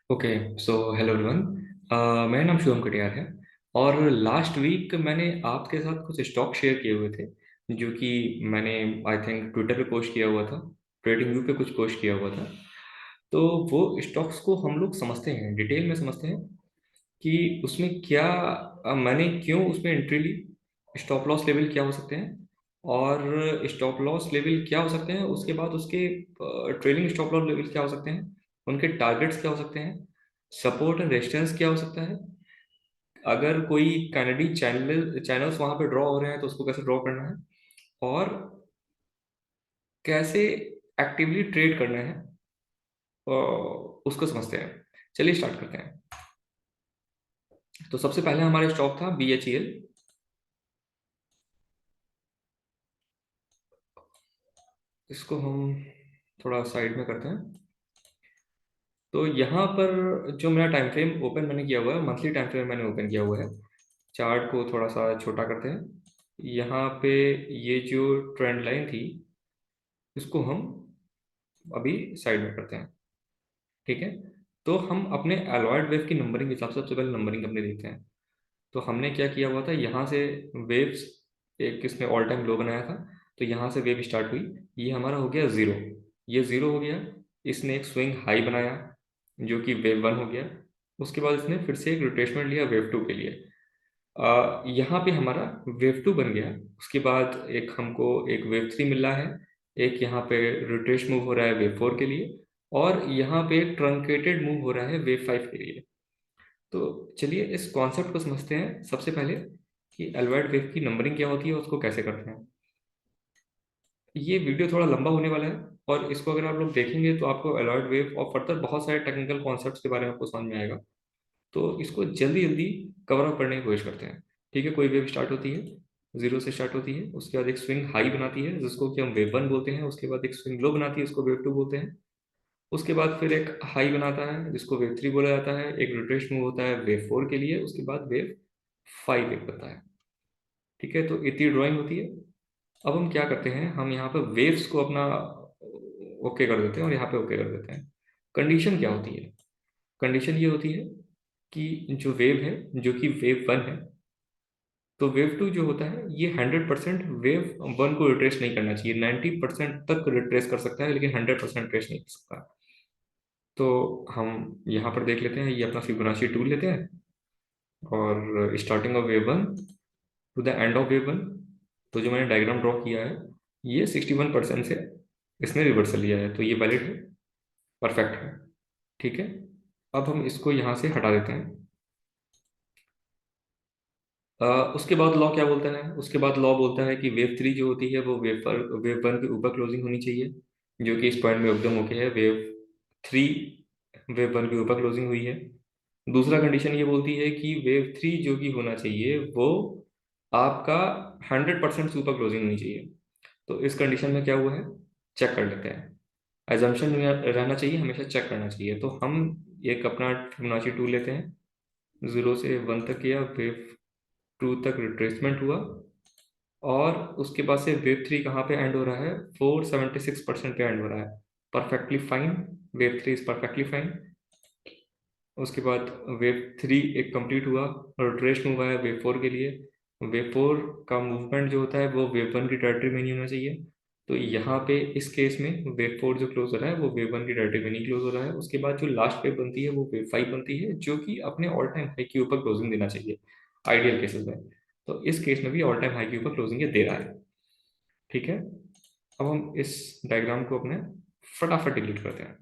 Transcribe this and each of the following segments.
Okay. So hello everyone. मेरा नाम शुभम कटियार है। और लास्ट वीक मैंने आपके साथ कुछ स्टॉक शेयर किए हुए थे, जो कि मैंने आई थिंक ट्विटर पे पोस्ट किया हुआ था, ट्रेडिंग व्यू पे कुछ पोस्ट किया हुआ था। तो वो स्टॉक्स को हम लोग समझते हैं, डिटेल में समझते हैं कि उसमें क्या मैंने क्यों उसमें एंट्री ली, स्टॉप लॉस लेवल क्या हो सकते हैं, और स्टॉप लॉस लेवल क्या हो सकते हैं, उसके बाद उसके ट्रेलिंग स्टॉप लॉस लेवल क्या हो सकते हैं, उनके टारगेट्स क्या हो सकते हैं, सपोर्ट एंड रेजिस्टेंस क्या हो सकता है, अगर कोई कैनेडी चैनल्स वहां पे ड्रॉ हो रहे हैं तो उसको कैसे ड्रॉ करना है, और कैसे एक्टिवली ट्रेड करना है, उसको समझते हैं। चलिए स्टार्ट करते हैं। तो सबसे पहले हमारा स्टॉक था BHEL। इसको हम थोड़ा साइड में करते हैं। तो यहाँ पर जो मेरा टाइम फ्रेम ओपन मैंने किया हुआ है, मंथली टाइम फ्रेम मैंने ओपन किया हुआ है। चार्ट को थोड़ा सा छोटा करते हैं। यहाँ पे ये जो ट्रेंड लाइन थी, इसको हम अभी साइड में करते हैं। ठीक है। तो हम अपने अलॉयड वेव की नंबरिंग के हिसाब से सबसे पहले नंबरिंग अपने देखते हैं। तो हमने क्या किया हुआ था, यहाँ से वेव्स, एक इसने ऑल टाइम लो बनाया था, तो यहाँ से वेव स्टार्ट हुई, ये हमारा हो गया ज़ीरो, ये ज़ीरो हो गया। इसने एक स्विंग हाई बनाया, जो कि वेव वन हो गया। उसके बाद इसने फिर से एक रोटेशनल लिया वेव टू के लिए। यहाँ पे हमारा वेव टू बन गया। उसके बाद एक हमको एक वेव थ्री मिल रहा है, एक यहाँ पे रोटेश मूव हो रहा है वेव फोर के लिए, और यहाँ पे एक ट्रंकेटेड मूव हो रहा है वेव फाइव के लिए। तो चलिए इस कॉन्सेप्ट को समझते हैं सबसे पहले, कि एलवाइड वेव की नंबरिंग क्या होती है और उसको कैसे करते हैं। ये वीडियो थोड़ा लंबा होने वाला है, और इसको अगर आप लोग देखेंगे तो आपको एलॉयड वेव और फर्दर बहुत सारे टेक्निकल कॉन्सेप्ट्स के बारे में आपको समझ में आएगा। तो इसको जल्दी जल्दी कवर अप करने की कोशिश करते हैं। ठीक है। कोई वेव स्टार्ट होती है, जीरो से स्टार्ट होती है, उसके बाद एक स्विंग हाई बनाती है जिसको कि हम वेव वन बोलते हैं, उसके बाद एक स्विंग लो बनाती है, उसको वेव टू बोलते हैं। उसके बाद फिर एक हाई बनाता है जिसको वेव थ्री बोला जाता है, एक रिट्रेस मूव होता है वेव फोर के लिए, उसके बाद वेव फाइव एक बनता है। ठीक है। तो इतनी ड्राइंग होती है। अब हम क्या करते हैं, हम यहाँ पे वेव्स को अपना ओके कर देते हैं और यहाँ पे ओके कर देते हैं। कंडीशन क्या होती है? कंडीशन ये होती है कि जो वेव है, जो कि वेव वन है, तो वेव टू जो होता है ये 100% वेव वन को रिट्रेस नहीं करना चाहिए, 90% तक रिट्रेस कर सकता है लेकिन 100% रिट्रेस नहीं कर सकता। तो हम यहाँ पर देख लेते हैं, ये अपना फिबोनाची टूल लेते हैं, और starting of wave one two the end of wave one. तो जो मैंने डायग्राम ड्रॉ किया है, ये 61% से इसने रिवर्सल लिया है, तो ये वैलिड है, परफेक्ट है। ठीक है। अब हम इसको यहाँ से हटा देते हैं। उसके बाद लॉ क्या बोलता है? उसके बाद लॉ बोलता है कि वेव थ्री जो होती है वो वेव वन के ऊपर क्लोजिंग होनी चाहिए, जो कि इस पॉइंट में एकदम होके है, वेव थ्री वेव वन के ऊपर क्लोजिंग हुई है। दूसरा कंडीशन ये बोलती है कि वेव थ्री जो कि होना चाहिए वो आपका 100% से ऊपर क्लोजिंग होनी चाहिए। तो इस कंडीशन में क्या हुआ है, चेक कर लेते हैं। एजम्पशन रहना चाहिए, हमेशा चेक करना चाहिए। तो हम एक अपना फिबोनाची टूल लेते हैं, जीरो से वन तक किया, वेव टू तक रिट्रेसमेंट हुआ, और उसके बाद से वेव थ्री कहाँ पे एंड हो रहा है, 476% पे एंड हो रहा है, perfectly fine. Wave three is perfectly fine. उसके बाद वेव थ्री एक कंप्लीट हुआ, और ट्रेस मूव आया वेव फोर के लिए। वेव फोर का मूवमेंट जो होता है वो वेव वन की टेरिटरी में नहीं होना चाहिए। तो यहाँ पे इस केस में वेव फोर जो क्लोज हो रहा है वो वेव वन की टेरिटरी में नहीं क्लोज हो रहा है। उसके बाद जो लास्ट वेव बनती है वो वेव फाइव बनती है, जो कि अपने ऑल टाइम हाई के ऊपर क्लोजिंग देना चाहिए आइडियल केसेस में। तो इस केस में भी ऑल टाइम हाई के ऊपर क्लोजिंग ये दे रहा है। ठीक है। अब हम इस डायग्राम को अपने फटाफट डिलीट करते हैं,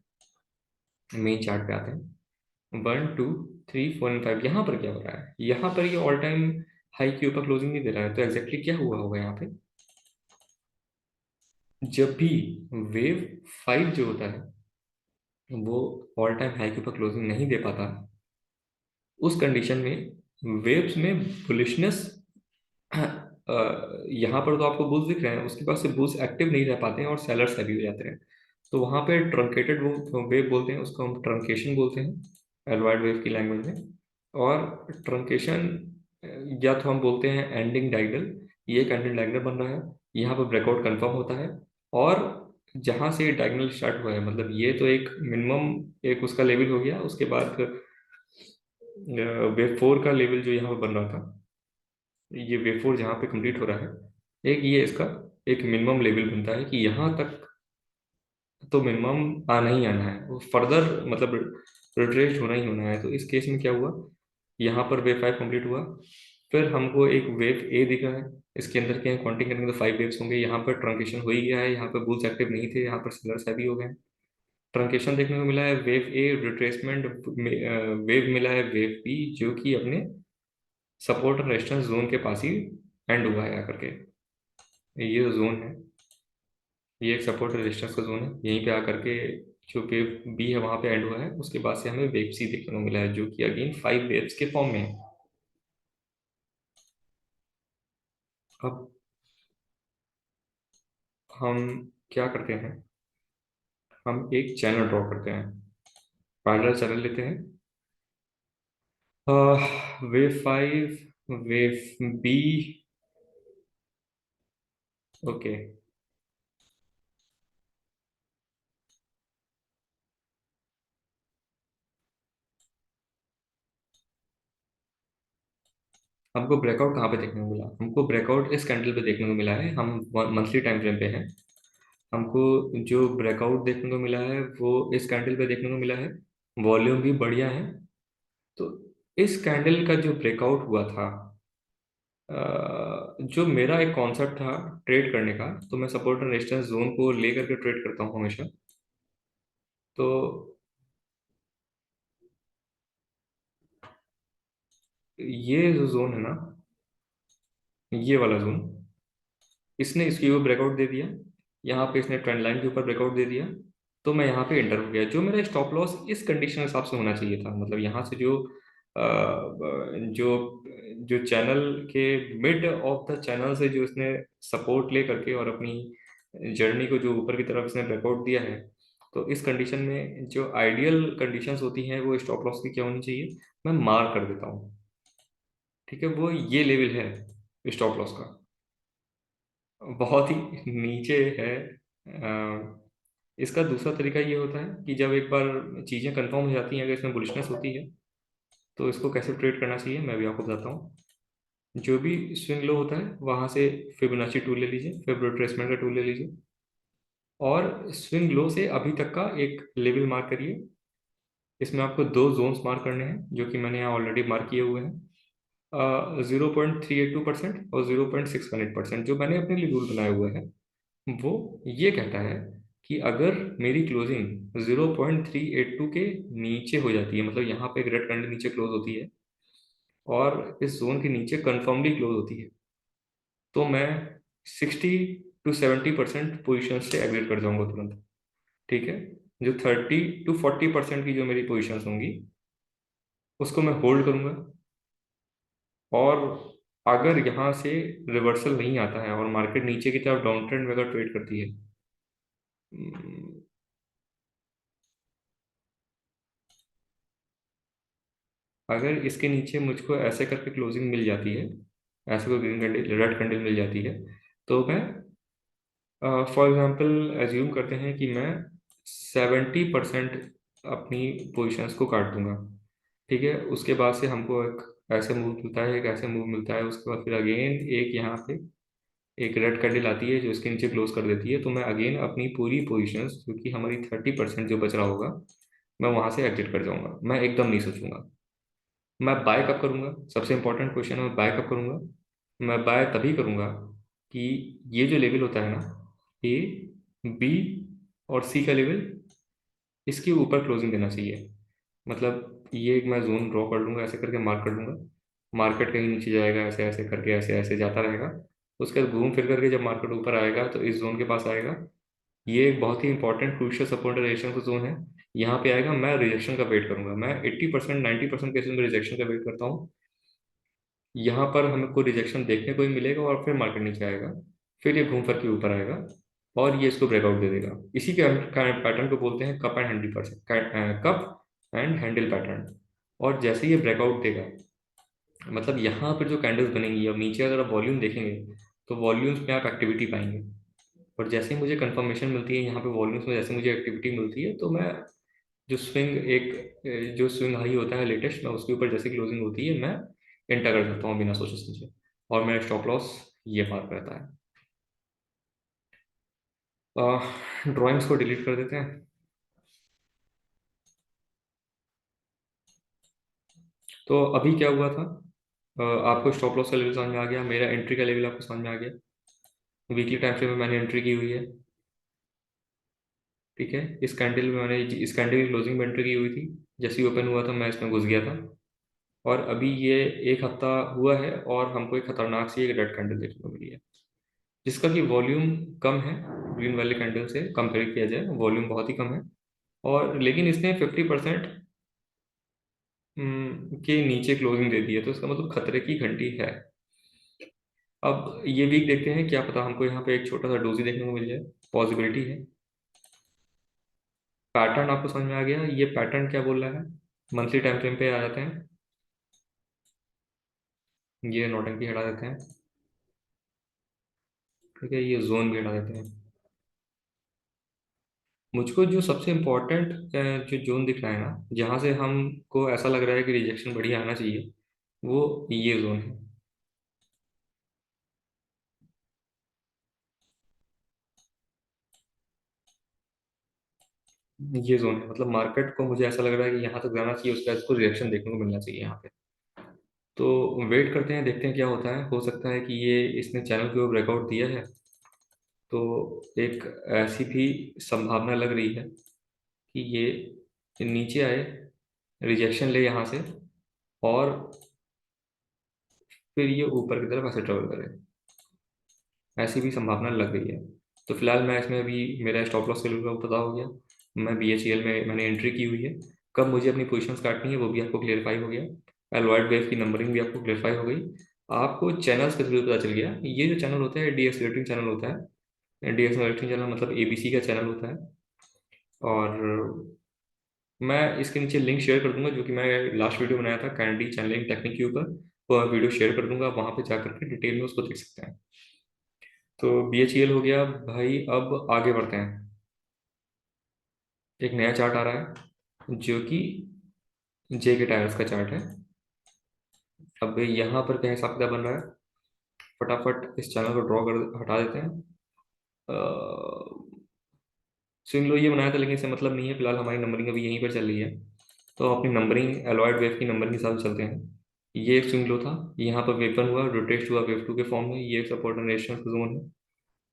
मेन चार्ट पे आते हैं। One two three four and five, यहाँ पर क्या हो रहा है? यहाँ पर ये ऑल टाइम हाई के ऊपर क्लोजिंग नहीं दे रहा है, तो एग्जैक्टली क्या हुआ होगा यहाँ पे? जब भी वेव फाइव जो होता है वो ऑल टाइम हाई के ऊपर क्लोजिंग नहीं दे पाता, उस कंडीशन में वेव्स में बुलिशनेस, यहाँ पर तो आपको बुल्स दिख रहे हैं, उसके बाद से बुल्स एक्टिव नहीं रह पाते हैं और सेलर्स हैवी हो जाते हैं। तो वहाँ पे ट्रंकेटेड वेव बोलते हैं, उसको हम ट्रंकेशन बोलते हैं एलवाइड वेव की लैंग्वेज में। और ट्रंकेशन, या तो हम बोलते हैं एंडिंग डायगोनल, ये एक एंडिंग डायगोनल बन रहा है, यहाँ पर ब्रेकआउट कंफर्म होता है, और जहां से डायगोनल स्टार्ट हुआ है, मतलब ये तो एक मिनिमम एक उसका लेवल हो गया। उसके बाद वेव फोर का लेवल जो यहाँ पर बन रहा था, ये वेव फोर जहाँ पे कंप्लीट हो रहा है, एक ये इसका एक मिनिमम लेवल बनता है कि यहाँ तक तो मिनिमम आना ही आना है, वो फर्दर मतलब रिट्रेस होना ही होना है। तो इस केस में क्या हुआ, यहाँ पर वेव फाइव कंप्लीट हुआ, फिर हमको एक वेव ए दिखा है। इसके अंदर क्या है, काउंटिंग करेंगे तो फाइव वेव्स होंगे। यहाँ पर ट्रंकेशन हो ही गया है, यहाँ पर बुल्स एक्टिव नहीं थे, यहाँ पर सिलर्स हैवी हो गए। ट्रंकेशन देखने को मिला है वेव ए, रिट्रेसमेंट वेव मिला है वेव बी, जो कि अपने सपोर्ट और रेजिस्टेंस जोन के पास ही एंड हुआ है आकर के। ये जो जोन है, ये एक सपोर्ट और रेजिस्टेंस का जोन है, यहीं पे आकर के जो वेव बी है वहां पे एंड हुआ है। उसके बाद से हमें वेव सी देखने को मिला है, जो कि अगेन फाइव वेव्स के फॉर्म में है। अब हम क्या करते हैं, हम एक चैनल ड्रॉ करते हैं, पैरेलल चैनल लेते हैं। Wave five, wave B, okay. हमको ब्रेकआउट कहाँ पे देखने को मिला, हमको ब्रेकआउट इस कैंडल पे देखने को मिला है। हम मंथली टाइम फ्रेम पे हैं। हमको जो ब्रेकआउट देखने को मिला है वो इस कैंडल पे देखने को मिला है। वॉल्यूम भी बढ़िया है। तो इस कैंडल का जो ब्रेकआउट हुआ था, जो मेरा एक कॉन्सेप्ट था ट्रेड करने का, तो मैं सपोर्ट एंड रेजिस्टेंस जोन को लेकर के ट्रेड करता हूँ हमेशा। तो ये जो जोन है ना, ये वाला जोन, इसने इसके ऊपर ब्रेकआउट दे दिया, यहाँ पे इसने ट्रेंड लाइन के ऊपर ब्रेकआउट दे दिया। तो मैं यहाँ पे एंटर हो गया। जो मेरा स्टॉप लॉस इस कंडीशन के हिसाब से होना चाहिए था, मतलब यहाँ से जो जो जो चैनल के मिड ऑफ द चैनल से जो इसने सपोर्ट ले करके और अपनी जर्नी को जो ऊपर की तरफ इसने ब्रेकआउट दिया है, तो इस कंडीशन में जो आइडियल कंडीशंस होती हैं वो स्टॉप लॉस की क्या होनी चाहिए, मैं मार्क कर देता हूँ। ठीक है, वो ये लेवल है स्टॉप लॉस का, बहुत ही नीचे है। इसका दूसरा तरीका ये होता है कि जब एक बार चीज़ें कंफर्म हो जाती हैं, अगर इसमें बुलिशनेस होती है, तो इसको कैसे ट्रेड करना चाहिए मैं भी आपको बताता हूँ। जो भी स्विंग लो होता है वहां से फिबोनाची टूल ले लीजिए, फिब रिट्रेसमेंट का टूल ले लीजिए, और स्विंग लो से अभी तक का एक लेवल मार्क करिए। इसमें आपको दो जोन्स मार्क करने हैं, जो कि मैंने यहाँ ऑलरेडी मार्क किए हुए हैं, 0.382% और 0.618%, जो मैंने अपने लिए रूल बनाया हुआ है। वो ये कहता है कि अगर मेरी क्लोजिंग 0.382 के नीचे हो जाती है, मतलब यहाँ पे एक रेड कैंडल नीचे क्लोज होती है और इस जोन के नीचे कंफर्मली क्लोज होती है, तो मैं 60 to 70% पोजिशन से एग्जिट कर जाऊंगा तुरंत। ठीक है, जो 30 to 40% की जो मेरी पोजिशन होंगी उसको मैं होल्ड करूंगा। और अगर यहाँ से रिवर्सल नहीं आता है और मार्केट नीचे की तरफ डाउन ट्रेंड में अगर ट्रेड करती है, हम्म, अगर इसके नीचे मुझको ऐसे करके क्लोजिंग मिल जाती है, ऐसे कोई ग्रीन कैंडल रेड कैंडल मिल जाती है, तो मैं फॉर एग्जांपल एज्यूम करते हैं कि मैं 70% अपनी पोजीशंस को काट दूंगा। ठीक है, उसके बाद से हमको एक ऐसे मूव मिलता है, एक ऐसे मूव मिलता है, उसके बाद फिर अगेन एक यहाँ पे एक रेड कैंडल आती है जो इसके नीचे क्लोज कर देती है। तो मैं अगेन अपनी पूरी पोजीशंस, क्योंकि हमारी 30% जो बच रहा होगा, मैं वहां से एग्जिट कर जाऊंगा। मैं एकदम नहीं सोचूंगा। मैं बाय कब करूंगा, सबसे इंपॉर्टेंट क्वेश्चन है, मैं बाय कब करूंगा। मैं बाय तभी करूंगा कि ये जो लेवल होता है ना, ए, बी और सी का लेवल, इसके ऊपर क्लोजिंग देना चाहिए। मतलब ये एक मैं जोन ड्रॉ कर लूंगा, ऐसे करके मार्क कर लूंगा। मार्केट कहीं नीचे जाएगा, ऐसे ऐसे करके ऐसे ऐसे जाता रहेगा। उसके बाद घूम फिर करके जब मार्केट ऊपर आएगा तो इस जोन के पास आएगा। ये एक बहुत ही इंपॉर्टेंट क्रूशियल सपोर्ट रिजेक्शन का जोन है। यहाँ पे आएगा, मैं रिजेक्शन का वेट करूंगा। मैं 80% 90% केसेस में रिजेक्शन का वेट करता हूँ। यहाँ पर हमको रिजेक्शन देखने को ही मिलेगा और फिर मार्केट नीचे आएगा, फिर ये घूम फिर के ऊपर आएगा और ये इसको ब्रेकआउट दे देगा। इसी के पैटर्न को बोलते हैं cup and handle pattern, cup and handle pattern. और जैसे ये ब्रेकआउट देगा, मतलब यहाँ पर जो कैंडल्स बनेंगी, अब नीचे अगर आप वॉल्यूम देखेंगे तो वॉल्यूम्स में आप एक्टिविटी पाएंगे। और जैसे ही मुझे कंफर्मेशन मिलती है यहाँ पे वॉल्यूम्स में, जैसे मुझे एक्टिविटी मिलती है, तो मैं जो स्विंग हाई होता है लेटेस्ट, मैं उसके ऊपर जैसे क्लोजिंग होती है मैं एंटर कर देता हूँ बिना सोचे समझे, और मेरा स्टॉप लॉस ये पार करता है। ड्राइंग्स को डिलीट कर देते हैं। तो अभी क्या हुआ था, आपको स्टॉप लॉस का लेवल समझ में आ गया, मेरा एंट्री का लेवल आपको समझ में आ गया। वीकली टाइम फ्रेम में मैंने एंट्री की हुई है। ठीक है, इस कैंडल में मैंने इस कैंडल की क्लोजिंग में एंट्री की हुई थी। जैसे ही ओपन हुआ था मैं इसमें घुस गया था। और अभी ये एक हफ्ता हुआ है और हमको एक खतरनाक सी एक रेड कैंडल देखने को मिली है, जिसका कि वॉल्यूम कम है। ग्रीन वाले कैंडल से कंपेयर किया जाए वॉल्यूम बहुत ही कम है, और लेकिन इसने 50% के नीचे क्लोजिंग दे दी है, तो इसका मतलब खतरे की घंटी है। अब ये वीक देखते हैं, क्या पता हमको यहाँ पे एक छोटा सा डोजी देखने को मिल जाए, पॉसिबिलिटी है। पैटर्न आपको समझ में आ गया, ये पैटर्न क्या बोल रहा है। मंथली टाइम फ्रेम पे आ जाते हैं, ये नौटंकी हटा देते हैं। ठीक है, ये जोन भी हटा देते हैं। मुझको जो सबसे इम्पोर्टेंट जो जोन दिख रहा है ना, जहाँ से हमको ऐसा लग रहा है कि रिजेक्शन बढ़िया आना चाहिए, वो ये जोन है। ये जोन है, मतलब मार्केट को मुझे ऐसा लग रहा है कि यहाँ तक जाना चाहिए, उसके बाद इसको रिएक्शन देखने को मिलना चाहिए यहाँ पे। तो वेट करते हैं, देखते हैं क्या होता है। हो सकता है कि ये इसने चैनल के ऊपर ब्रेकआउट दिया है, तो एक ऐसी भी संभावना लग रही है कि ये नीचे आए, रिजेक्शन ले यहाँ से, और फिर ये ऊपर की तरफ ऐसे ट्रेवल करे। ऐसी भी संभावना लग रही है। तो फिलहाल मैं इसमें अभी, मेरा स्टॉप लॉस का पता हो गया, मैं BHEL में मैंने एंट्री की हुई है। कब मुझे अपनी पोजीशंस काटनी है वो भी आपको क्लियरफाई हो गया। एलॉयड वेव की नंबरिंग भी आपको क्लियरफाई हो गई। आपको चैनल्स के थ्रू पता चल गया, ये जो चैनल होता है डीएक्सलेटिंग चैनल होता है। डीएक्सलेटिंग चैनल मतलब ABC का चैनल होता है। और मैं इसके नीचे लिंक शेयर कर दूंगा, जो कि मैं लास्ट वीडियो बनाया था कैंडी चैनलिंग टेक्निक के ऊपर, वो मैं वीडियो शेयर कर दूंगा, वहां पे जा करके डिटेल में उसको देख सकते हैं। तो BHEL हो गया भाई, अब आगे बढ़ते हैं। एक नया चार्ट आ रहा है जो कि जे के टायर्स का चार्ट है। अब यहाँ पर क्या हिसाब किताब बन रहा है, फटाफट इस चैनल को ड्रॉ कर हटा देते हैं। स्विंग लो ये बनाया था, लेकिन इससे मतलब नहीं है, फिलहाल हमारी नंबरिंग अभी यहीं पर चल रही है। तो अपनी नंबरिंग एलॉयड वेव की नंबरिंग के हिसाब से चलते हैं। ये एक स्विंग लो था, यहाँ पर वेपन हुआ, रोटेट हुआ वेव 2 के फॉर्म में, ये एक सपोर्ट एंड रेजिस्टेंस जोन है।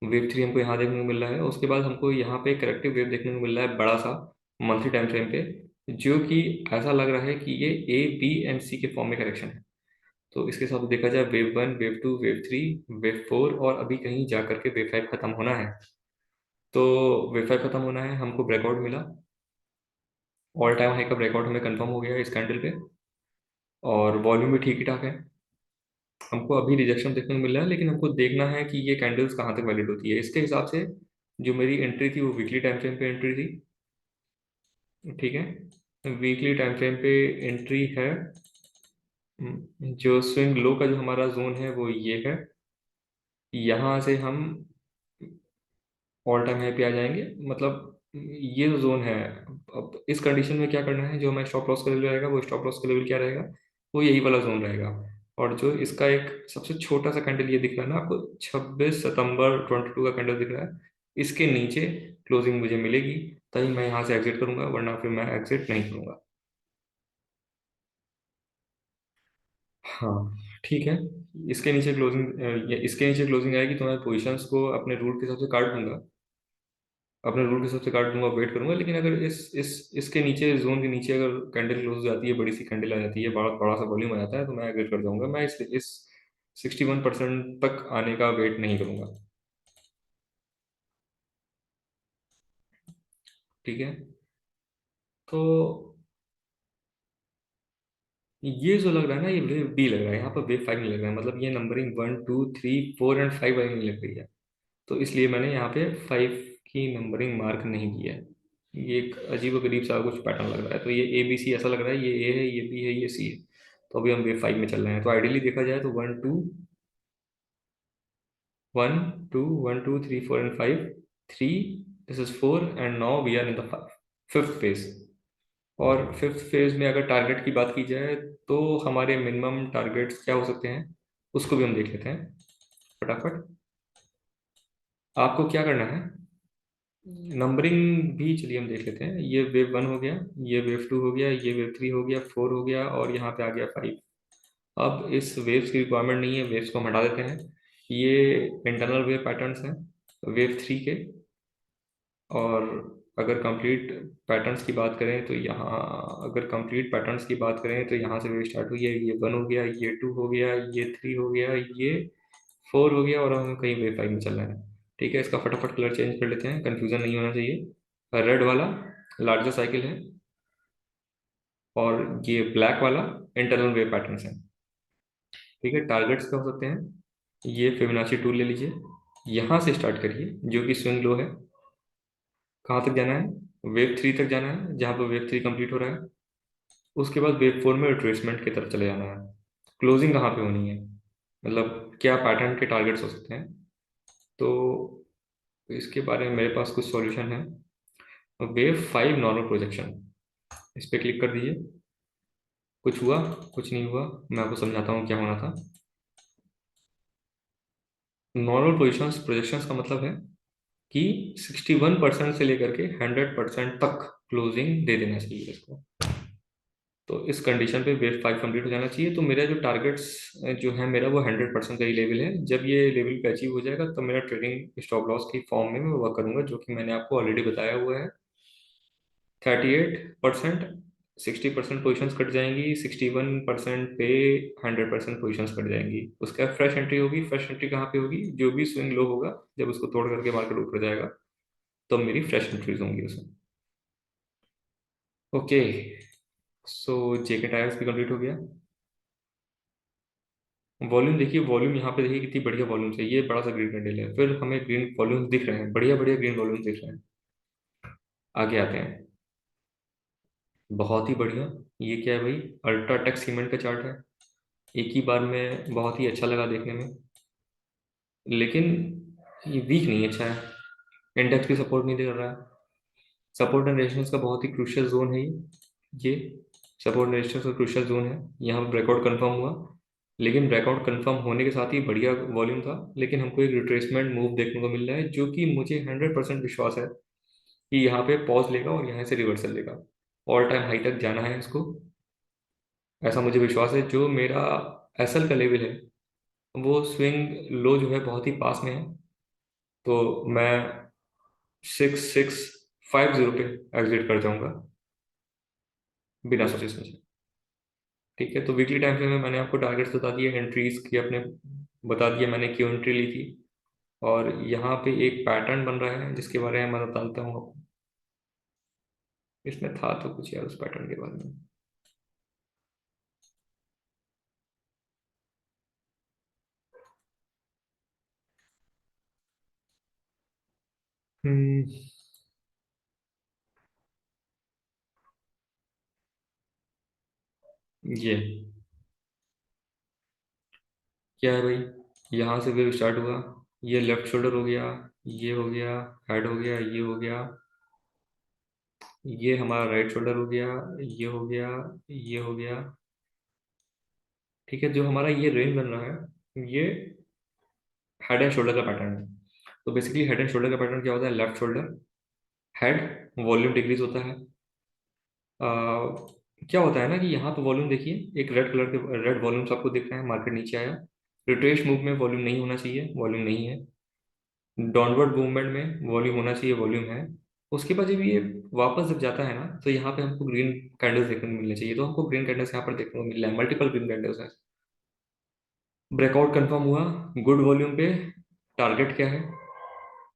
वेव 3 हमको यहाँ देखने को मिल रहा है, उसके बाद हमको यहाँ पे करेक्टिव वेव देखने को मिल रहा है बड़ा सा, मंथली टाइम फ्रेम पे, जो कि ऐसा लग रहा है कि ये A B and C के फॉर्म में करेक्शन है। तो इसके साथ देखा जाए वेव 1, वेव 2, वेव 3, वेव 4, और अभी कहीं जा करके वेव 5 खत्म होना है। तो वेव 5 खत्म होना है, हमको ब्रेकआउट मिला, ऑल टाइम हाई का ब्रेकआउट हमें कंफर्म हो गया है इस कैंडल पे, और वॉल्यूम भी ठीक ही ठाक है। हमको अभी रिजेक्शन देखने को मिल रहा है, लेकिन हमको देखना है कि ये कैंडल्स कहाँ तक वैलिड होती है। इसके हिसाब से जो मेरी एंट्री थी वो वीकली टाइम फ्रेम पे एंट्री थी। ठीक है, वीकली टाइम फ्रेम पे एंट्री है। जो स्विंग लो का जो हमारा जोन है वो ये है। यहाँ से हम ऑल टाइम हाई पे आ जाएंगे, मतलब ये जो जोन है। अब इस कंडीशन में क्या करना है, जो हमारा स्टॉप लॉस का लेवल रहेगा, वो स्टॉप लॉस का लेवल क्या रहेगा, वो यही वाला जोन रहेगा। और जो इसका एक सबसे छोटा सा कैंडल ये दिख रहा है ना आपको, 26 सितंबर 22 का कैंडल दिख रहा है, इसके नीचे क्लोजिंग मुझे मिलेगी, तभी मैं यहाँ से एग्जिट करूंगा, वरना फिर मैं एग्जिट नहीं करूंगा। हाँ, ठीक है। इसके नीचे क्लोजिंग आएगी तो मैं पोजीशंस को अपने रूल के हिसाब से काट दूंगा, अपने रूल के हिसाब से काट दूंगा, वेट करूंगा। लेकिन अगर इसके नीचे, जोन के नीचे अगर कैंडल क्लोज हो जाती है, बड़ी सी कैंडल आ जाती है, बड़ा बड़ा सा वॉल्यूम आ जाता है, तो मैं एग्जिट कर जाऊंगा। मैं इस 61% तक आने का वेट नहीं करूंगा। ठीक है, तो ये जो लग रहा है ना, ये वेव B लग रहा है, यहाँ पर वेव 5 नहीं लग रहा है, मतलब ये नंबरिंग 1 2 3 4 एंड 5 वाली नहीं लग रही है। तो इसलिए मैंने यहाँ पे 5 की नंबरिंग मार्क नहीं की है। ये एक अजीब गरीब सा कुछ पैटर्न लग रहा है, तो ये ABC ऐसा लग रहा है, ये A है, ये B है, ये C है। तो अभी हम वेव 5 में चल रहे हैं, तो आइडियली देखा जाए तो 1 2 one two, 1 2 3 4 and 5, 3, this is 4, and now we are in the fifth phase. और फिफ्थ फेज में अगर टारगेट की बात की जाए तो हमारे मिनिमम टारगेट्स क्या हो सकते हैं, उसको भी हम देख लेते हैं फटाफट। आपको क्या करना है, नंबरिंग भी चलिए हम देख लेते हैं। ये वेव 1 हो गया, ये वेव 2 हो गया, ये वेव 3 हो गया, 4 हो गया, और यहाँ पे आ गया 5। अब इस वेव्स की रिक्वायरमेंट नहीं है, वेव्स को हम हटा देते हैं। ये इंटरनल वेव पैटर्न्स हैं वेव 3 के। और अगर कंप्लीट पैटर्न्स की बात करें तो यहाँ, अगर कंप्लीट पैटर्न्स की बात करें तो यहाँ से वेव स्टार्ट हुई है, ये 1 हो गया, ये 2 हो गया, ये 3 हो गया, ये 4 हो गया, और हम कहीं वेव 5 में चल रहे हैं। ठीक है, इसका फटाफट कलर चेंज कर लेते हैं, कंफ्यूजन नहीं होना चाहिए। रेड वाला लार्जर साइकिल है, और ये ब्लैक वाला इंटरनल वेव पैटर्न्स है। ठीक है, टारगेट्स क्या हो सकते हैं, ये फिबोनाची टूल ले लीजिए, यहाँ से स्टार्ट करिए जो कि स्विंग लो है। कहाँ तक जाना है, वेव 3 तक जाना है, जहाँ पर वेव 3 कंप्लीट हो रहा है। उसके बाद वेव 4 में रिट्रेसमेंट की तरफ चले जाना है। क्लोजिंग कहाँ पे होनी है, मतलब क्या पैटर्न के टारगेट्स हो सकते हैं। तो इसके बारे में मेरे पास कुछ सॉल्यूशन है। वेव 5 नॉर्मल प्रोजेक्शन, इस पर क्लिक कर दीजिए। कुछ हुआ, कुछ नहीं हुआ, मैं आपको समझाता हूँ क्या होना था। नॉर्मल पोजिशंस प्रोजेक्शंस का मतलब है कि 61% से लेकर के 100% तक क्लोजिंग दे देना चाहिए इसको। तो इस कंडीशन पे वेव 5 कंप्लीट हो जाना चाहिए। तो मेरा जो टारगेट्स जो है, मेरा वो 100% का ही लेवल है। जब ये लेवल पे अचीव हो जाएगा तो मेरा ट्रेडिंग स्टॉप लॉस की फॉर्म में मैं वर्क करूंगा, जो कि मैंने आपको ऑलरेडी बताया हुआ है। 38%, 60% पोजिशंस कट जाएंगी, 61% पे 100% पोजिशंस कट जाएंगी। उसका फ्रेश एंट्री होगी। फ्रेश एंट्री कहाँ पे होगी, जो भी स्विंग लो होगा, जब उसको तोड़ करके मार्केट ऊपर जाएगा तो मेरी फ्रेश एंट्रीज होंगी उसमें। ओके, सो जेके टायर्स भी कंप्लीट हो गया। वॉल्यूम देखिए, वॉल्यूम यहाँ पे देखिए कितनी बढ़िया वॉल्यूम है। ये बड़ा सा ग्रीन कैंडल है, फिर हमें ग्रीन वॉल्यूम दिख रहे हैं, बढ़िया बढ़िया ग्रीन वॉल्यूम दिख रहे हैं। आगे आते हैं, बहुत ही बढ़िया। ये क्या है भाई, अल्ट्राटेक सीमेंट का चार्ट है। एक ही बार में बहुत ही अच्छा लगा देखने में, लेकिन ये वीक नहीं अच्छा है। इंडेक्स भी सपोर्ट नहीं दे रहा है। सपोर्ट एंड रेजिस्टेंस का बहुत ही क्रूशियल जोन है ये सपोर्ट एंड रेजिस्टेंस का क्रूशियल जोन है। यहाँ ब्रेकआउट कंफर्म हुआ, लेकिन ब्रेकआउट कंफर्म होने के साथ ही बढ़िया वॉल्यूम था, लेकिन हमको एक रिट्रेसमेंट मूव देखने को मिल रहा है, जो कि मुझे 100% विश्वास है कि यहाँ पे पॉज लेगा और यहाँ से रिवर्सल लेगा। ऑल टाइम हाई तक जाना है इसको, ऐसा मुझे विश्वास है। जो मेरा एसएल का लेवल है, वो स्विंग लो जो है बहुत ही पास में है। तो मैं 6650 पे एग्जिट कर जाऊंगा बिना सोचे समझे। ठीक है, तो वीकली टाइम फ्रेम में मैंने आपको टारगेट्स बता दिए, एंट्रीज की अपने बता दिए, मैंने क्यों एंट्री ली थी। और यहाँ पे एक पैटर्न बन रहा है जिसके बारे में मैं बताता हूँ आपको। इसमें था तो कुछ यार उस पैटर्न के बारे में। हम्म, ये क्या है भाई, यहाँ से वेव स्टार्ट हुआ, ये लेफ्ट शोल्डर हो गया, ये हो गया, हेड हो गया, ये हो गया, ये हमारा राइट शोल्डर हो गया, ये हो गया, ये हो गया। ठीक है, जो हमारा ये रेंज बन रहा है, ये हेड एंड शोल्डर का पैटर्न है। तो बेसिकली हेड एंड शोल्डर का पैटर्न क्या होता है, left shoulder, head, volume decrease होता है। आ, क्या होता है ना कि यहाँ पे वॉल्यूम देखिए, एक रेड कलर के रेड वॉल्यूम्स आपको दिख रहे हैं, मार्केट नीचे आया। रिट्रेस मूव में वॉल्यूम नहीं होना चाहिए, वॉल्यूम नहीं है। डाउनवर्ड मूवमेंट में वॉल्यूम होना चाहिए, वॉल्यूम है। उसके बाद जब ये वापस जब जाता है ना, तो यहाँ पे हमको ग्रीन कैंडल्स देखने को मिलने चाहिए। तो हमको ग्रीन कैंडल्स यहाँ पर देखने को मिल रहा है, मल्टीपल ग्रीन कैंडल्स है। ब्रेकआउट कंफर्म हुआ, गुड वॉल्यूम पे। टारगेट क्या है,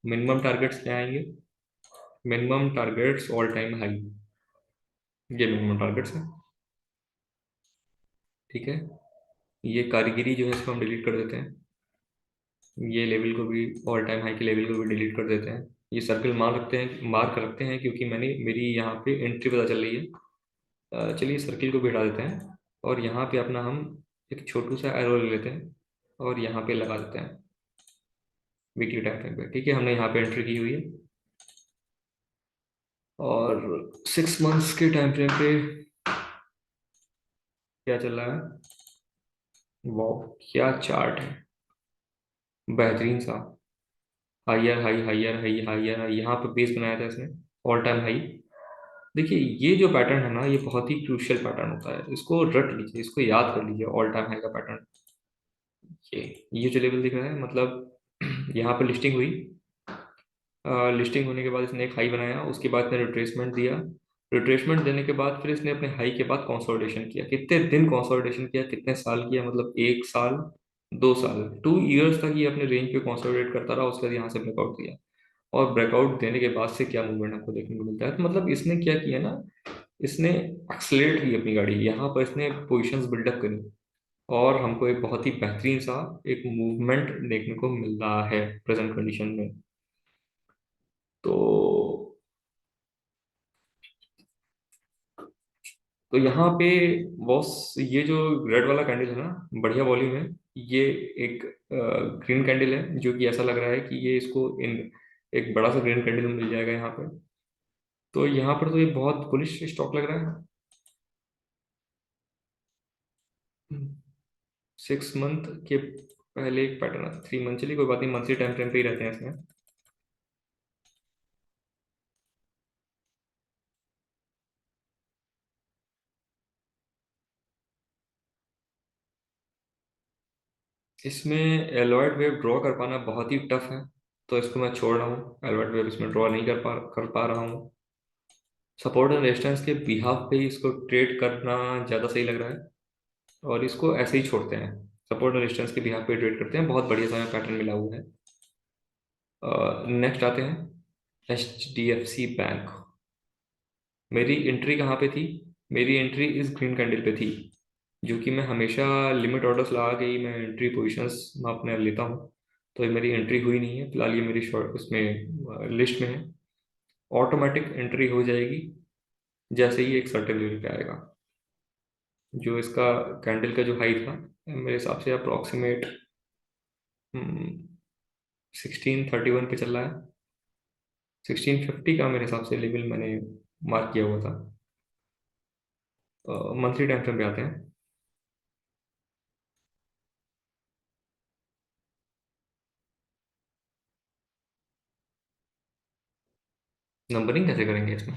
मिनिमम टारगेट्स क्या आएंगे, minimum targets all time high, ये मिनिमम टारगेट्स है। ठीक है, ये कारीगिरी जो है इसको हम डिलीट कर देते हैं। ये लेवल को भी, ऑल टाइम हाई के लेवल को भी डिलीट कर देते हैं। ये सर्कल मार्क रखते हैं क्योंकि मैंने मेरी यहाँ पे एंट्री पता चल रही है। चलिए सर्किल को भी हटा देते हैं, और यहाँ पे अपना हम एक छोटू सा एरो ले लेते हैं और यहाँ पे लगा देते हैं। वीकली टाइम फ्रेम पे, ठीक है, हमने यहाँ पे एंट्री की हुई है। और 6 मंथ्स के टाइम फ्रेम पे क्या चल रहा है? वाह, क्या चार्ट है, बेहतरीन सा। Higher high, higher high, higher high, यहाँ पे बेस बनाया था इसने, ऑल टाइम हाई। देखिए, ये जो पैटर्न है ना, ये बहुत ही क्रूशियल पैटर्न होता है, इसको रट लीजिए, इसको याद कर लीजिए, ऑल टाइम हाई का पैटर्न। ये ये जो लेवल दिख रहा है, मतलब यहाँ पर लिस्टिंग हुई। लिस्टिंग होने के बाद इसने एक हाई बनाया, उसके बाद इसने रिट्रेसमेंट दिया। रिट्रेसमेंट देने के बाद फिर इसने अपने हाई के बाद कंसोलिडेशन किया। कितने दिन कंसोलिडेशन किया, कितने साल किया, मतलब 1 साल, 2 साल, 2 इयर्स तक ये अपने रेंज पे कंसोलिडेट करता रहा, उसके बाद यहाँ से ब्रेकआउट दिया। और ब्रेकआउट देने के बाद से क्या मूवमेंट आपको देखने को मिलता है, तो मतलब इसने क्या किया ना, इसने एक्सलेट की अपनी गाड़ी, यहाँ पर इसने पोजिशंस बिल्डअप करी, और हमको एक बहुत ही बेहतरीन सा एक मूवमेंट देखने को मिल रहा है प्रेजेंट कंडीशन में। तो यहाँ पे बॉस, ये जो रेड वाला कैंडल है ना, बढ़िया वॉल्यूम है। ये एक ग्रीन कैंडल है, जो कि ऐसा लग रहा है कि ये इसको इन एक बड़ा सा ग्रीन कैंडल मिल जाएगा यहाँ पे। तो यहाँ पर तो ये बहुत बुलिश स्टॉक लग रहा है। 6 मंथ के पहले एक पैटर्न, 3 मंथ, चलिए कोई बात नहीं, मंथली टाइम फ्रेम पे ही रहते हैं इसमें। इसमें एलॉयड वेव ड्रॉ कर पाना बहुत ही टफ है, तो इसको मैं छोड़ रहा हूँ, एलॉयड वेव इसमें ड्रॉ नहीं कर पा रहा हूँ। सपोर्ट एंड रेजिस्टेंस के बिहाफ पे ही इसको ट्रेड करना ज़्यादा सही लग रहा है, और इसको ऐसे ही छोड़ते हैं। सपोर्ट एंड रेजिस्टेंस के बिहाफ पे ट्रेड करते हैं, बहुत बढ़िया सा पैटर्न मिला हुआ है। नेक्स्ट आते हैं HDFC बैंक। मेरी एंट्री कहाँ पे थी? मेरी एंट्री इस ग्रीन कैंडल पे थी, जो कि मैं हमेशा लिमिट ऑर्डर्स लगा के ही मैं एंट्री पोजीशंस मैं अपने लेता हूँ। तो ये मेरी एंट्री हुई नहीं है फिलहाल, ये मेरी शॉर्ट उसमें लिस्ट में है। ऑटोमेटिक एंट्री हो जाएगी जैसे ही एक सर्टेन लेवल पे आएगा। जो इसका कैंडल का जो हाई था, मेरे हिसाब से अप्रोक्सीमेट 1631 पे चल रहा है। 1650 का मेरे हिसाब से लेवल मैंने मार्क किया हुआ था। मंथली टाइम फ्रेम पे आते हैं। नंबरिंग कैसे करेंगे इसमें?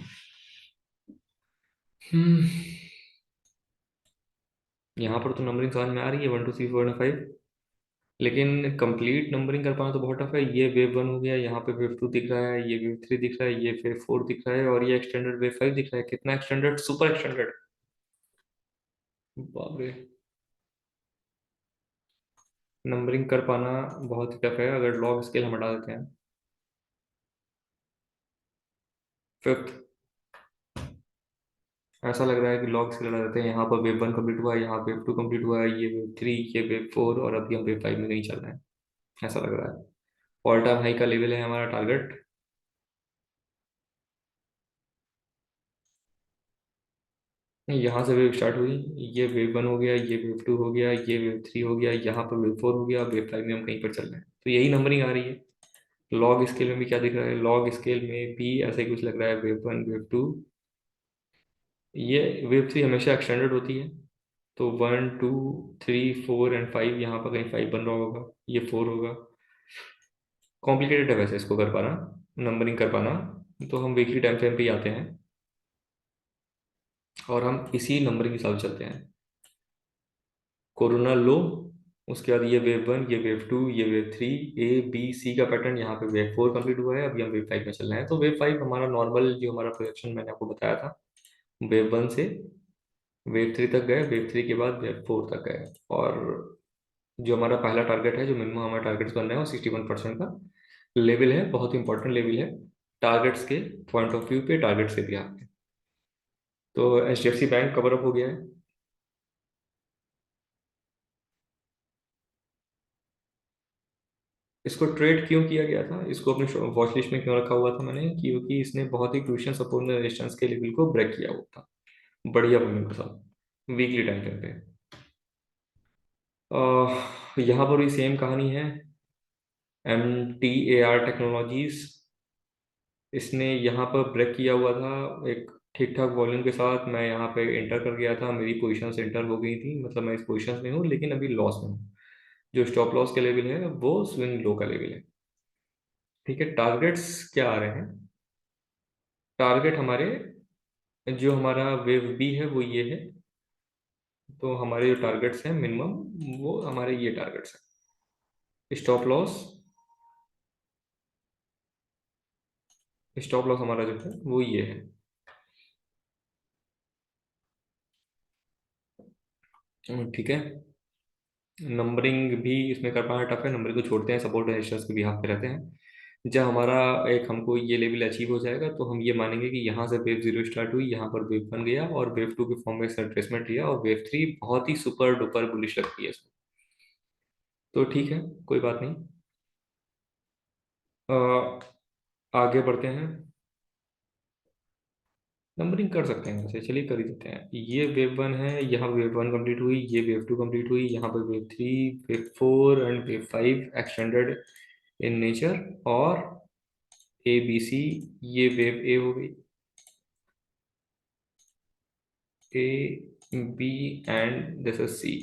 हम्म यहाँ पर तो नंबरिंग समझ में आ रही है, 1 2 3 4 5, लेकिन कंप्लीट नंबरिंग कर पाना तो बहुत टफ है। ये वेव वन हो गया, यहाँ पे वेव टू दिख रहा है, ये वेव थ्री दिख रहा है, ये वेव फोर दिख रहा है, और ये एक्सटेंडेड वेव फाइव दिख रहा है। कितना एक्सटेंडेड, सुपर एक्सटेंडेड। बाप रे, नंबरिंग कर पाना बहुत ही टफ है। अगर लॉग स्केल हम हटा देते हैं, फिफ्थ, ऐसा लग रहा है कि लॉग स्केल हटा देते हैं, यहाँ पर वेव वन कंप्लीट हुआ है, यहाँ वेव टू कंप्लीट हुआ है, ये वेव थ्री, ये वेव फोर, और अभी हम वेव फाइव में नहीं चल रहे हैं, ऐसा लग रहा है। ऑल टाइम हाई का लेवल है हमारा टारगेट। यहाँ से वेव स्टार्ट हुई, ये वेव वन हो गया, ये वेव टू हो गया, ये वेव थ्री हो गया, यहाँ पर वेव फोर हो गया, वेव फाइव में हम कहीं पर चल रहे हैं, तो यही नंबरिंग आ रही है। लॉग स्केल में भी क्या दिख रहा है, लॉग स्केल में भी ऐसा ही कुछ लग रहा है, वेव वन, वेव टू, ये वेव थ्री हमेशा एक्सटेंडेड होती है। तो 1 2 3 4 एंड 5, यहाँ पर कहीं फाइव बन रहा होगा, ये फोर होगा। कॉम्प्लिकेटेड है वैसे इसको कर पाना, नंबरिंग कर पाना। तो हम वीकली टाइम फ्रेम पे ही आते हैं, और हम इसी नंबरिंग के हिसाब से चलते हैं। कोरोना लो, उसके बाद ये वेव वन, ये वेव टू, ये wave three, A B C का पैटर्न, यहाँ पे वेव फोर कंप्लीट हुआ है, अभी हम वेव फाइव में चल रहे हैं। तो वेव फाइव हमारा नॉर्मल, जो हमारा प्रोजेक्शन मैंने आपको बताया था, वेव वन से वेव थ्री तक गए, वेव थ्री के बाद वेव फोर तक गए। और जो हमारा पहला टारगेट है, जो मिनिमम हमारा टारगेट्स बन रहे हैं, वो 61% का लेवल है, बहुत इंपॉर्टेंट लेवल है टारगेट्स के पॉइंट ऑफ व्यू पे, टारगेट्स के भी आपके। तो HDFC बैंक कवर अप हो गया है। इसको ट्रेड क्यों किया गया था, इसको अपने वॉच लिस्ट में क्यों रखा हुआ था मैंने, क्योंकि इसने बहुत ही क्रूशियल सपोर्ट रेजिस्टेंस के लेवल को ब्रेक किया हुआ था, बढ़िया वॉल्यूम के साथ, वीकली टाइम फ्रेम पे। यहाँ पर भी सेम कहानी है। MTAR टेक्नोलॉजीज, इसने यहाँ पर ब्रेक किया हुआ था एक ठीक ठाक वॉल्यूम के साथ। मैं यहाँ पे इंटर कर गया था, मेरी पोजीशन इंटर हो गई थी, मतलब मैं इस पोजीशन में हूँ लेकिन अभी लॉस में हूँ। जो स्टॉप लॉस का लेवल है वो स्विंग लो का लेवल है। ठीक है, टारगेट्स क्या आ रहे हैं? टारगेट हमारे, जो हमारा वेव बी है वो ये है। तो हमारे जो टारगेट्स हैं मिनिमम, वो हमारे ये टारगेट्स हैं। स्टॉप लॉस हमारा जो है वो ये है। ठीक है। नंबरिंग भी इसमें कर पाना टफ है, नंबरिंग को छोड़ते हैं, सपोर्ट रेजिस्टेंस के बिहाफ पे रहते हैं। जब हमारा एक हमको ये लेवल अचीव हो जाएगा तो हम ये मानेंगे कि यहाँ से वेव जीरो स्टार्ट हुई, यहाँ पर वेव बन गया और वेव टू के फॉर्म में इसने रिट्रेसमेंट लिया और वेव थ्री बहुत ही सुपर डुपर बुलिश लगती है इसमें। तो ठीक है, कोई बात नहीं। आगे बढ़ते हैं। नंबरिंग कर सकते हैं वैसे, चलिए कर ही देते हैं। ये वेव वन है, यहाँ वेव वन कंप्लीट हुई, ये वेव टू कंप्लीट हुई, यहाँ पर wave three, wave four and wave five extended in nature. और ए बी सी, ये वेव ए हो गई, A B and this is C.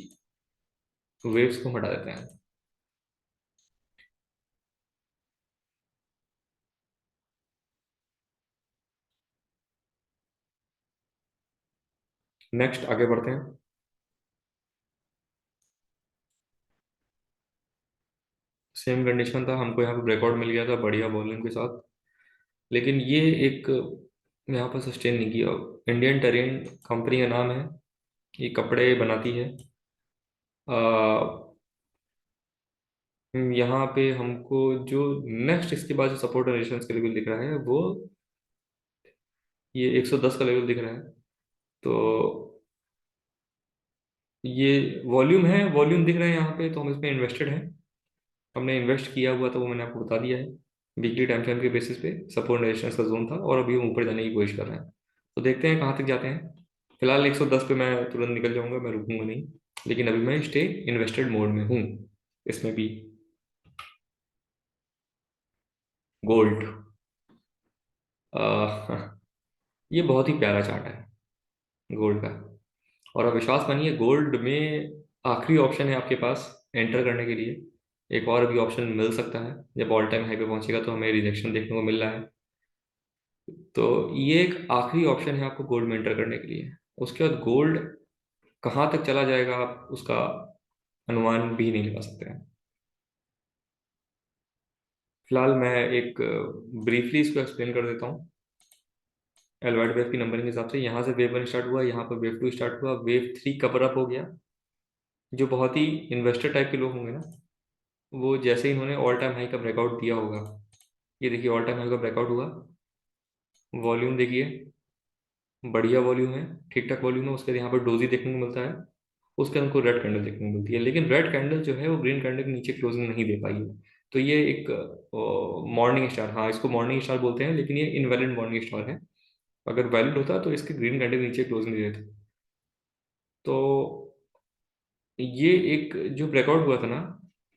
Waves को हटा देते हैं। नेक्स्ट आगे बढ़ते हैं। सेम कंडीशन था, हमको यहाँ पे ब्रेकआउट मिल गया था बढ़िया वॉल्यूम के साथ, लेकिन ये एक यहाँ पर सस्टेन नहीं किया। इंडियन टेरेन कंपनी का नाम है, ये कपड़े बनाती है। यहाँ पे हमको जो नेक्स्ट इसके बाद जो सपोर्ट रेजिस्टेंस का लेवल दिख रहा है वो ये 110 का लेवल दिख रहा है। तो ये वॉल्यूम है, वॉल्यूम दिख रहा है यहाँ पे, तो हम इसमें इन्वेस्टेड हैं। हमने इन्वेस्ट किया हुआ था वो मैंने आपको बता दिया है। वीकली टाइम फ्रेम के बेसिस पे सपोर्ट रेजिस्टेंस का जोन था और अभी हम ऊपर जाने की कोशिश कर रहे हैं। तो देखते हैं कहाँ तक जाते हैं। फिलहाल 110 पे मैं तुरंत निकल जाऊंगा, मैं रुकूंगा नहीं, लेकिन अभी मैं स्टे इन्वेस्टेड मोड में हूँ इसमें भी। गोल्ड, ये बहुत ही प्यारा चार्ट है गोल्ड का। और आप विश्वास मानिए, गोल्ड में आखिरी ऑप्शन है आपके पास एंटर करने के लिए। एक और भी ऑप्शन मिल सकता है, जब ऑल टाइम हाई पे पहुंचेगा तो हमें रिजेक्शन देखने को मिल रहा है। तो ये एक आखिरी ऑप्शन है आपको गोल्ड में एंटर करने के लिए। उसके बाद गोल्ड कहाँ तक चला जाएगा आप उसका अनुमान भी नहीं लगा सकते हैं। फिलहाल मैं एक ब्रीफली इसको एक्सप्लेन कर देता हूँ। एलवाइड वेव की नंबरिंग के हिसाब से यहाँ से वेव वन स्टार्ट हुआ, यहाँ पर वेव टू स्टार्ट हुआ, वेव थ्री कवर अप हो गया। जो बहुत ही इन्वेस्टर टाइप के लोग होंगे ना, वो जैसे ही इन्होंने ऑल टाइम हाई का ब्रेकआउट दिया होगा, ये देखिए ऑल टाइम हाई का ब्रेकआउट हुआ, वॉल्यूम देखिए बढ़िया वॉल्यूम है, ठीक ठाक वॉल्यूम है। उसके बाद यहाँ पर डोजी देखने को मिलता है, उसके हमको रेड कैंडल देखने को मिलती है, लेकिन रेड कैंडल जो है वो ग्रीन कैंडल के नीचे क्लोजिंग नहीं दे पाई है। तो ये एक मॉर्निंग स्टार, हाँ इसको मॉर्निंग स्टार बोलते हैं, लेकिन ये इनवैलिड मॉर्निंग स्टार है। अगर वैलिड होता तो इसके ग्रीन कैंडल के नीचे क्लोजिंग दे देते। तो ये एक जो ब्रेकआउट हुआ था ना,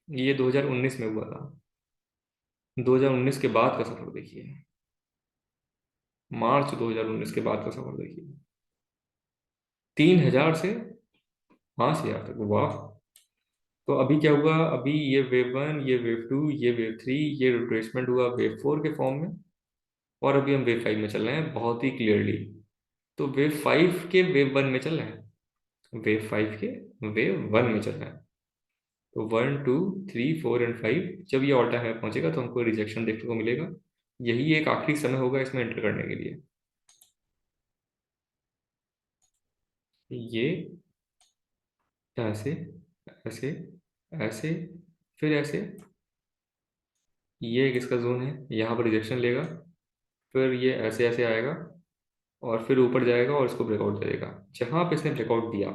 ये 2019 में हुआ था। 2019 के बाद का सफर देखिए, मार्च 2019 के बाद का सफर देखिए, 3,000 से 5,000 तक, वाह। तो अभी क्या हुआ, अभी ये वेव वन, ये वेव टू, ये वेव थ्री, ये रिट्रेसमेंट हुआ वेव फोर के फॉर्म में, और अभी हम वेव फाइव में चल रहे हैं बहुत ही क्लियरली। तो वेव फाइव के वेव वन में चल रहे हैं, वेव फाइव के वेव वन में चल रहे हैं। तो one two three four and five, जब ये ऑल टाइम हाई पहुंचेगा तो हमको रिजेक्शन देखने को मिलेगा। यही एक आखिरी समय होगा इसमें एंटर करने के लिए। ये ऐसे, ऐसे, ऐसे, फिर ऐसे, ये एक इसका जोन है, यहाँ पर रिजेक्शन लेगा, फिर ये ऐसे ऐसे आएगा और फिर ऊपर जाएगा और इसको ब्रेकआउट दे देगा। जहां पे इसने ब्रेकआउट दिया,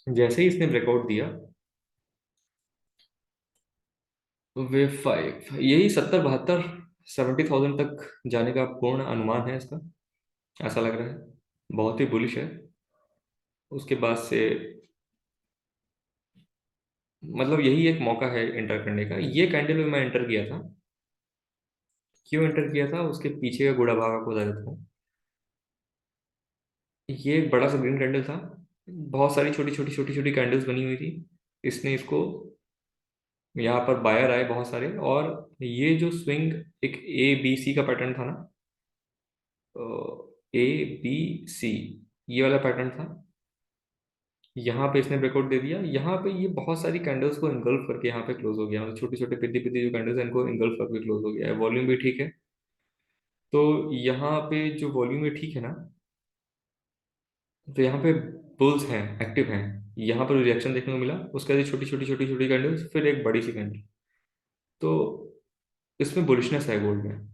जैसे ही इसने ब्रेकआउट दिया, वेव फाइव यही 70-72, 70,000 तक जाने का पूर्ण अनुमान है इसका, ऐसा लग रहा है। बहुत ही बुलिश है। उसके बाद से मतलब यही एक मौका है एंटर करने का। ये कैंडल में मैं एंटर किया था। क्यों एंटर किया था, उसके पीछे का गुड़ा भागा को बता देता हूँ। ये एक बड़ा सा ग्रीन कैंडल था, बहुत सारी छोटी छोटी छोटी छोटी कैंडल्स बनी हुई थी। इसने इसको, यहाँ पर बायर आए बहुत सारे, और ये जो स्विंग एक ए बी सी का पैटर्न था ना, ए बी सी, ये वाला पैटर्न था। यहाँ पे इसने ब्रेकआउट दे दिया, यहाँ पे ये बहुत सारी कैंडल्स को इनगल्फ करके यहाँ पे क्लोज हो गया, मतलब छोटे छोटे पिद्दी पिद्दी जो कैंडल्स हैं इनको इनगल्फ करके क्लोज हो गया है। वॉल्यूम भी ठीक है। तो यहाँ पे जो वॉल्यूम है ठीक है ना, तो यहाँ पे बुल्स हैं, एक्टिव हैं। यहाँ पर रिएक्शन देखने को मिला, उसके बाद छोटी छोटी छोटी छोटी कैंडल्स, फिर एक बड़ी सी कैंडल। तो इसमें बुलिशनेस है गोल्ड में।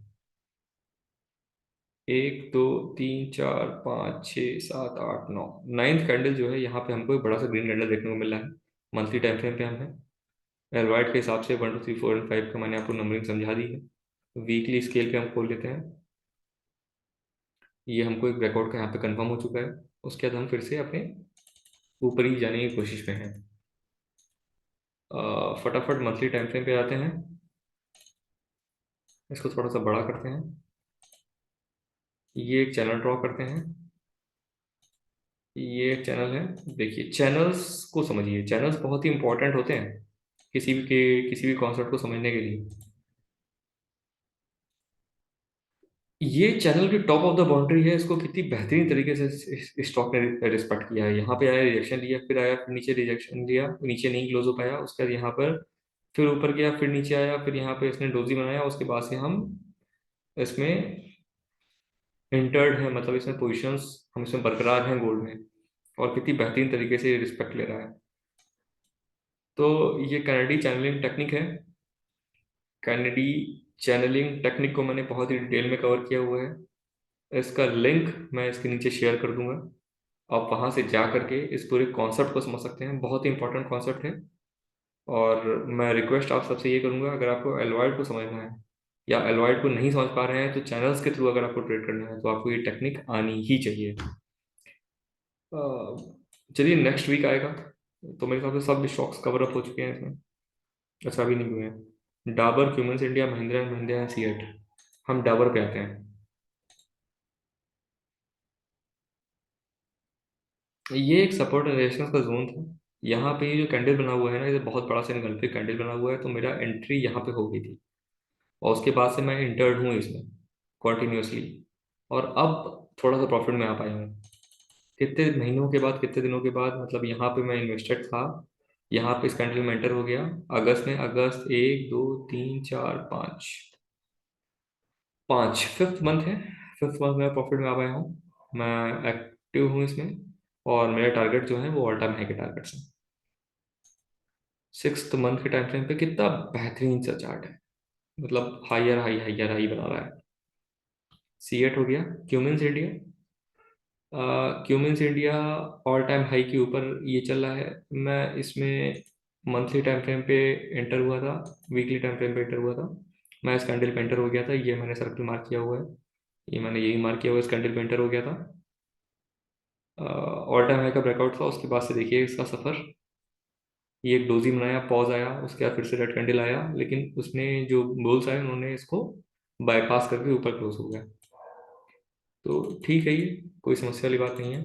एक दो तीन चार पाँच छः सात आठ नौ, नाइन्थ कैंडल जो है यहाँ पे हमको एक बड़ा सा ग्रीन कैंडल देखने को मिल रहा है। मंथली टाइम फ्रेम पे हमने एलवाइट के हिसाब से 1 2 3 4 एंड 5 का मैंने आपको नंबरिंग समझा दी है। वीकली स्केल पे हम खोल लेते हैं। ये हमको एक ब्रेकआउट का यहाँ पे कंफर्म हो चुका है। उसके बाद हम फिर से अपने ऊपर ही जाने की कोशिश में हैं। फटाफट मंथली टाइम फ्रेम पे आते हैं। इसको थोड़ा सा बड़ा करते हैं। ये एक चैनल ड्रॉ करते हैं। ये एक चैनल है। देखिए चैनल्स को समझिए, चैनल्स बहुत ही इंपॉर्टेंट होते हैं किसी भी कॉन्सेप्ट को समझने के लिए। ये चैनल की टॉप ऑफ द बाउंड्री है, इसको कितनी बेहतरीन तरीके से स्टॉक ने रिस्पेक्ट किया है। यहाँ पे आया, रिजेक्शन लिया, फिर आया, फिर नीचे रिजेक्शन लिया, नीचे नहीं क्लोज हो पाया, उसके बाद यहाँ पर फिर ऊपर गया, फिर नीचे आया, फिर यहाँ पे इसने डोजी बनाया, उसके बाद से हम इसमें इंटर्ड है, मतलब इसमें पोजिशंस हम इसमें बरकरार हैं गोल्ड में। और कितनी बेहतरीन तरीके से रिस्पेक्ट ले रहा है। तो ये कैनेडी चैनलिंग टेक्निक है। कैनेडी चैनलिंग टेक्निक को मैंने बहुत ही डिटेल में कवर किया हुआ है। इसका लिंक मैं इसके नीचे शेयर कर दूंगा। आप वहां से जा करके इस पूरे कॉन्सेप्ट को समझ सकते हैं, बहुत ही इंपॉर्टेंट कॉन्सेप्ट है। और मैं रिक्वेस्ट आप सबसे ये करूंगा, अगर आपको एलॉयड को समझना है या एलॉयड को नहीं समझ पा रहे हैं, तो चैनल्स के थ्रू अगर आपको ट्रेड करना है तो आपको ये टेक्निक आनी ही चाहिए। अ, चलिए नेक्स्ट वीक आएगा, तो मेरे हिसाब से सब स्टॉक्स कवर अप हो चुके हैं इसमें। अच्छा अभी नहीं हुए हैं। Dabur, Cummins India, Mahindra and Mahindra and CEAT. हम डाबर पे आते हैं। ये एक सपोर्ट एंड रेजिस्टेंस का जोन था। यहाँ पे ये जो कैंडल बना हुआ है ना, ये बहुत बड़ा सा निकल कैंडल बना हुआ है, तो मेरा एंट्री यहाँ पे हो गई थी। और उसके बाद से मैं इंटर्ड हूँ इसमें कॉन्टिन्यूसली। और अब थोड़ा सा प्रॉफिट में आ पाया हूँ। कितने महीनों के बाद, कितने दिनों के बाद, मतलब यहाँ पे मैं इन्वेस्टेड था। यहाँ पे इस कैंडल में एंटर हो गया अगस्त में। अगस्त एक दो तीन चार पाँच, पाँच फिफ्थ मंथ है। फिफ्थ मंथ में प्रॉफिट में आ पाया हूँ। मैं एक्टिव हूँ इसमें। और मेरा टारगेट जो है वो ऑल टाइम हाई के टारगेट्स हैं। सिक्स्थ मंथ के टाइम फ्रेम पे कितना बेहतरीन सा चार्ट है, मतलब हायर हाई हायर हाई बना रहा है। C8 हो गया। Cummins India, Cummins India all time high के ऊपर ये चल रहा है। मैं इसमें मंथली टाइम फ्रेम पे एंटर हुआ था, वीकली टाइम फ्रेम पे एंटर हुआ था। मैं इस कैंडल पे एंटर हो गया था, ये मैंने सर्कल मार्क किया हुआ है। ये मैंने यही मार्क किया हुआ है, इस कैंडल पे एंटर हो गया था। ऑल टाइम हाई का ब्रेकआउट था, उसके बाद से देखिए इसका सफर। ये एक डोजी बनाया, पॉज आया, उसके बाद फिर से रेड कैंडल आया, लेकिन उसने जो बुल्स आए उन्होंने इसको बाईपास करके ऊपर क्लोज हो गया। तो ठीक है, ये कोई समस्या वाली बात नहीं है।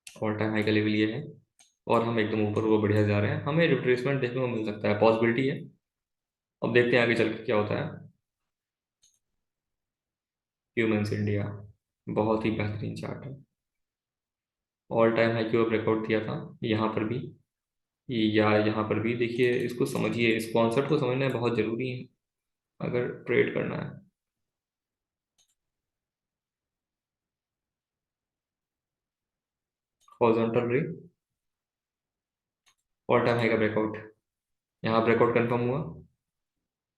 ऑल टाइम हाई का लेवल ये है। और हम एकदम ऊपर ऊपर बढ़िया जा रहे हैं, हमें रिट्रेसमेंट देखने को मिल सकता है, पॉसिबिलिटी है। अब देखते हैं आगे चल के क्या होता है। ह्यूमंस इंडिया बहुत ही बेहतरीन चार्ट है। ऑल टाइम हाई की ओर ब्रेकआउट दिया था यहाँ पर भी, या यहाँ पर भी। देखिए इसको समझिए, इस कॉन्सेप्ट को समझना बहुत जरूरी है अगर ट्रेड करना है। हॉरिजॉन्टल रे, ऑल टाइम हाई का ब्रेकआउट, यहाँ ब्रेकआउट कंफर्म हुआ।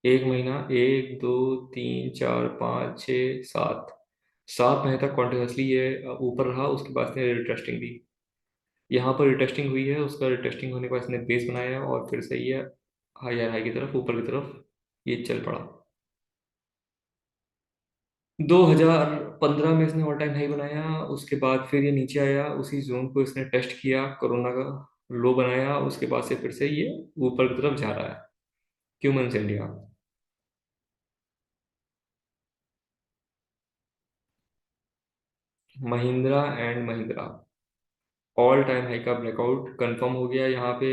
एक महीना, एक दो तीन चार पाँच छः सात, 7 महीने तक कॉन्टिन्यूसली ये ऊपर रहा, उसके बाद इसने रिटेस्टिंग दी। यहाँ पर रिटेस्टिंग हुई है, उसका रिटेस्टिंग होने के बाद इसने बेस बनाया और फिर से ये हाई हाई की तरफ, ऊपर की तरफ ये चल पड़ा। 2015 में इसने ऑल टाइम हाई बनाया, उसके बाद फिर ये नीचे आया, उसी जोन को इसने टेस्ट किया कोरोना का। लो बनाया, उसके बाद से फिर से ये ऊपर की तरफ जा रहा है। Humans India. Mahindra and Mahindra all time high का ब्रेकआउट कंफर्म हो गया यहाँ पे।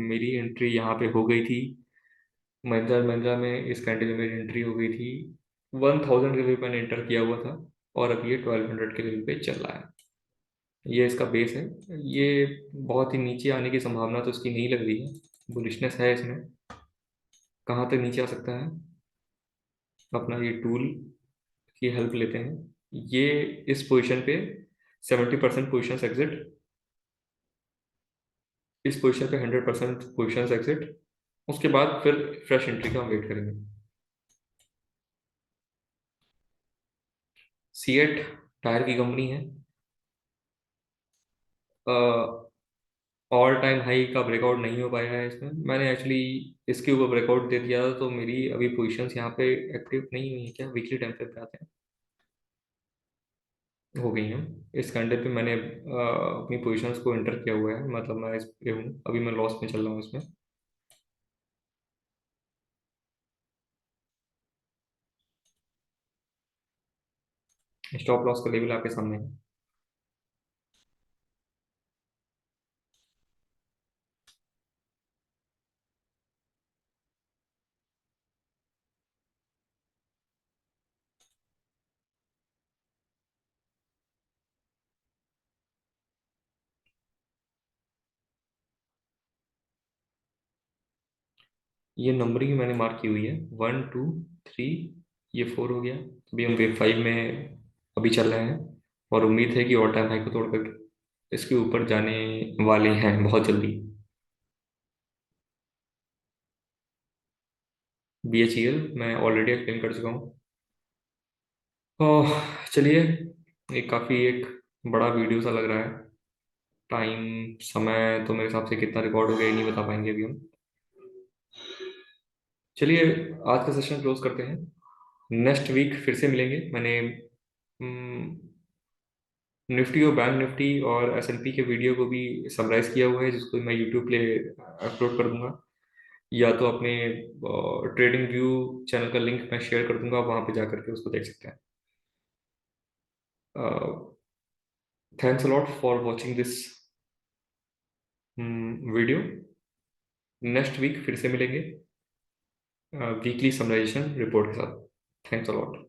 मेरी एंट्री यहाँ पे हो गई थी। महिंद्रा एंड महिंद्रा में इस कैंडल में मेरी एंट्री हो गई थी। 1000 के लेवल पे मैंने एंटर किया हुआ था, और अब ये 1200 के लेवल पे चल रहा है। ये इसका बेस है। ये बहुत ही नीचे आने की संभावना तो इसकी नहीं लग रही है। बुलिशनेस है इसमें। कहाँ तक नीचे आ सकता है? अपना ये टूल की हेल्प लेते हैं। ये इस पोजीशन पे 70% पोजिशन एग्जिट, इस पोजीशन पे 100% पोजिशन एग्जिट। उसके बाद फिर फ्रेश एंट्री का हम वेट करेंगे। सीएट टायर की कंपनी है। ऑल टाइम हाई का ब्रेकआउट नहीं हो पाया है इसमें। मैंने एक्चुअली इसके ऊपर ब्रेकआउट दे दिया था, तो मेरी अभी पोजीशंस यहाँ पे एक्टिव नहीं हुई है क्या? वीकली टाइम पे आते हैं, हो गई हैं। इस कैंडल पे मैंने अपनी पोजीशंस को एंटर किया हुआ है, मतलब मैं इस पे हूँ अभी, मैं लॉस में चल रहा हूँ इसमें। स्टॉप लॉस का लेवल आपके सामने है। ये नंबरिंग मैंने मार्क की हुई है, 1 2 3। ये 4 हो गया। अभी हम वेव 5 में अभी चल रहे हैं, और उम्मीद है कि ऑल टाइम हाई को तोड़कर इसके ऊपर जाने वाले हैं बहुत जल्दी। BHEL मैं ऑलरेडी एक्सप्लेन कर चुका हूँ। ओह, चलिए। ये काफ़ी एक बड़ा वीडियो सा लग रहा है। टाइम, समय तो मेरे हिसाब से कितना रिकॉर्ड हो गया ये नहीं बता पाएंगे अभी हम। चलिए, आज का सेशन क्लोज करते हैं। नेक्स्ट वीक फिर से मिलेंगे। मैंने निफ्टी और बैंक निफ्टी और S&P के वीडियो को भी समराइज किया हुआ है, जिसको मैं यूट्यूब पे अपलोड कर दूंगा, या तो अपने ट्रेडिंग व्यू चैनल का लिंक मैं शेयर कर दूंगा, वहां पे जा करके उसको देख सकते हैं। Thanks a lot for watching this video. Next week फिर से मिलेंगे वीकली समराइजेशन रिपोर्ट के साथ। Thanks allot.